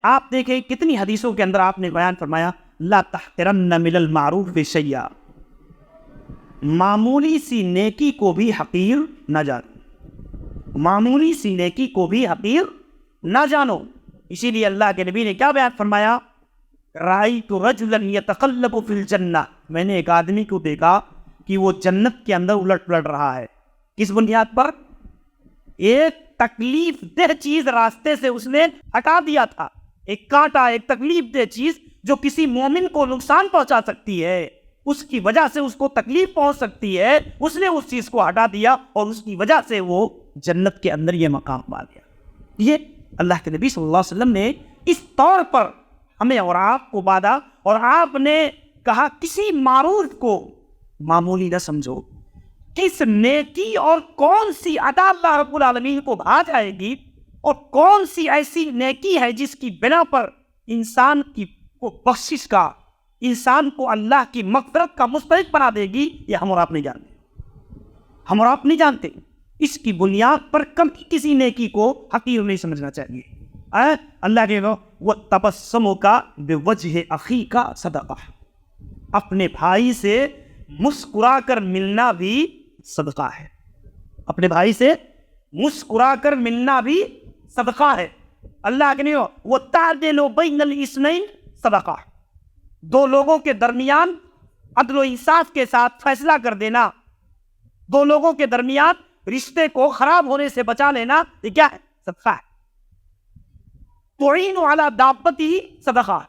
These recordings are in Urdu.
آپ دیکھیں کتنی حدیثوں کے اندر آپ نے بیان فرمایا لا تحقرن من المعروف شیئا، معمولی سی نیکی کو بھی حقیر نہ جانو، معمولی سی نیکی کو بھی حقیر نہ جانو۔ اسی لیے اللہ کے نبی نے کیا بیان فرمایا، رأیت رجلا یتقلب فی الجنہ، میں نے ایک آدمی کو دیکھا کہ وہ جنت کے اندر الٹ پلٹ رہا ہے۔ کس بنیاد پر؟ ایک تکلیف دہ چیز راستے سے اس نے ہٹا دیا تھا، ایک کانٹا، ایک تکلیف دہ چیز جو کسی مومن کو نقصان پہنچا سکتی ہے، اس کی وجہ سے اس کو تکلیف پہنچ سکتی ہے، اس نے اس چیز کو ہٹا دیا اور اس کی وجہ سے وہ جنت کے اندر یہ مقام پا گیا۔ یہ اللہ کے نبی صلی اللہ علیہ وسلم نے اس طور پر ہمیں اور آپ کو بادا، اور آپ نے کہا کسی معروف کو معمولی نہ سمجھو۔ کس نیکی اور کون سی ادا اللہ رب العالمین کو بھا جائے گی، اور کون سی ایسی نیکی ہے جس کی بنا پر انسان کی کو بخشش کا، انسان کو اللہ کی مغفرت کا مستحق بنا دے گی، یہ ہم اور آپ نہیں جانتے، ہم اور آپ نہیں جانتے۔ اس کی بنیاد پر کبھی کسی نیکی کو حقیر نہیں سمجھنا چاہیے۔ اللہ کے وَتَبَسَّمُكَ بِوَجْهِ أَخِيكَ صَدَقَةٌ، اپنے بھائی سے مسکرا کر ملنا بھی صدقہ ہے، اپنے بھائی سے مسکرا کر ملنا بھی صدقہ ہے۔ اللہ کے لیے وَتَعْدِلُ بَيْنَ الْإِثْنَيْنِ صدقہ، دو لوگوں کے درمیان عدل و انصاف کے ساتھ فیصلہ کر دینا، دو لوگوں کے درمیان رشتے کو خراب ہونے سے بچا لینا، یہ کیا ہے؟ صدقہ ہے۔ تُعِينُ عَلَى دَابَّتِهِ صدقہ،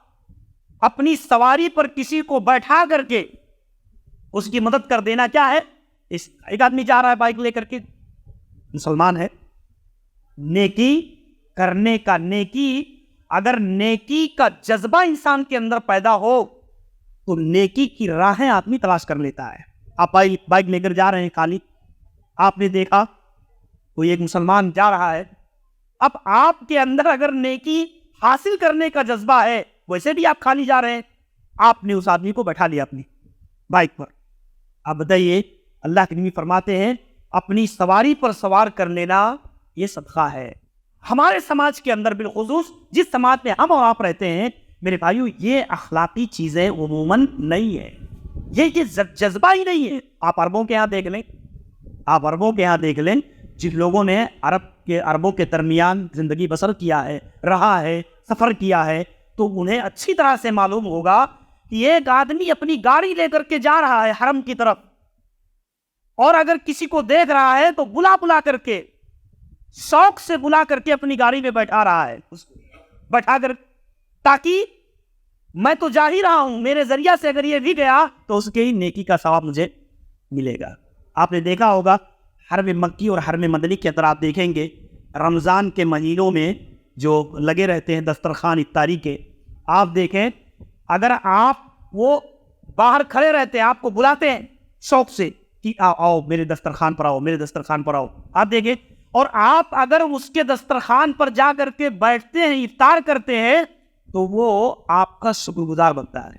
اپنی سواری پر کسی کو بیٹھا کر کے اس کی مدد کر دینا کیا ہے؟ ایک آدمی جا رہا ہے بائک لے کر کے، مسلمان ہے، نیکی کرنے کا، نیکی اگر نیکی کا جذبہ انسان کے اندر پیدا ہو تو نیکی کی راہیں آدمی تلاش کر لیتا ہے۔ آپ بائک لے کر جا رہے ہیں خالی، آپ نے دیکھا کوئی ایک مسلمان جا رہا ہے، اب آپ کے اندر اگر نیکی حاصل کرنے کا جذبہ ہے، ویسے بھی آپ خالی جا رہے ہیں، آپ نے اس آدمی کو بیٹھا لیا اپنی بائک پر، آپ بتائیے اللہ کے نبی فرماتے ہیں اپنی سواری پر سوار کر لینا یہ صدقہ ہے۔ ہمارے سماج کے اندر بالخصوص جس سماج میں ہم اور آپ رہتے ہیں میرے بھائیو، یہ اخلاقی چیزیں عموماً نہیں ہے، یہ جذبہ ہی نہیں ہے۔ آپ عربوں کے یہاں دیکھ لیں، آپ عربوں کے یہاں دیکھ لیں، جن لوگوں نے عربوں کے درمیان زندگی بسر کیا ہے، رہا ہے، سفر کیا ہے، تو انہیں اچھی طرح سے معلوم ہوگا کہ ایک آدمی اپنی گاڑی لے کر کے جا رہا ہے حرم کی طرف، اور اگر کسی کو دیکھ رہا ہے تو بلا کر کے، شوق سے بلا کر کے اپنی گاڑی میں بیٹھا رہا ہے، بیٹھا کر، تاکہ میں تو جا ہی رہا ہوں، میرے ذریعہ سے اگر یہ بھی گیا تو اس کے ہی نیکی کا ثواب مجھے ملے گا۔ آپ نے دیکھا ہوگا حرم مکی اور حرم مدنی کے اندر آپ دیکھیں گے رمضان کے مہینوں میں جو لگے رہتے ہیں دسترخوان افطاری کے، آپ دیکھیں اگر آپ وہ باہر کھڑے رہتے ہیں، آپ کو بلاتے ہیں شوق سے کہ آؤ میرے دسترخوان پر آؤ، میرے دسترخوان پر آؤ، آپ دیکھیں، اور آپ اگر اس کے دسترخوان پر جا کر کے بیٹھتے ہیں، افطار کرتے ہیں، تو وہ آپ کا شکر گزار بنتا ہے،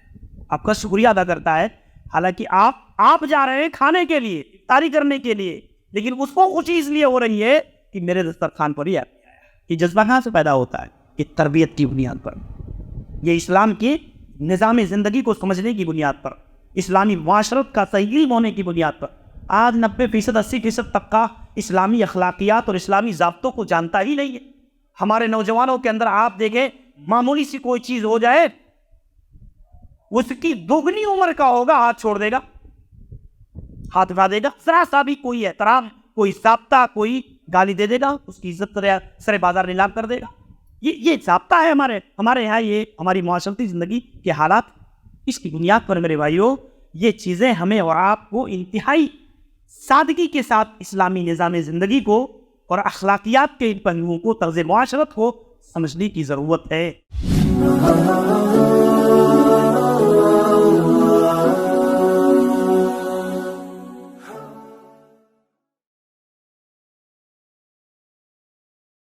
آپ کا شکریہ ادا کرتا ہے۔ حالانکہ آپ جا رہے ہیں کھانے کے لیے، افطاری کرنے کے لیے، لیکن اس کو خوشی اس لیے ہو رہی ہے کہ میرے دسترخوان پر ہی آیا۔ یہ جذبہ کہاں سے پیدا ہوتا ہے؟ کہ تربیت کی بنیاد پر، یہ اسلام کی نظام زندگی کو سمجھنے کی بنیاد پر، اسلامی معاشرت کا صحیح علم ہونے کی بنیاد پر۔ آج 90%، 80% طبقہ اسلامی اخلاقیات اور اسلامی ضابطوں کو جانتا ہی نہیں ہے۔ ہمارے نوجوانوں کے اندر آپ دیکھیں معمولی سی کوئی چیز ہو جائے، اس کی دوگنی عمر کا ہوگا ہاتھ چھوڑ دے گا، ہاتھ اٹھا دے گا، ذرا سا بھی کوئی احترام، کوئی ضابطہ، کوئی گالی دے دے گا، اس کی عزت سرے بازار نیلام کر دے گا۔ یہ ضابطہ ہے ہمارے یہاں، یہ ہماری معاشرتی زندگی کے حالات۔ اس کی بنیاد پر میرے بھائیوں یہ چیزیں ہمیں اور آپ کو انتہائی سادگی کے ساتھ اسلامی نظام زندگی کو اور اخلاقیات کے ان پہلوؤں کو، طرز معاشرت کو سمجھنے کی ضرورت ہے۔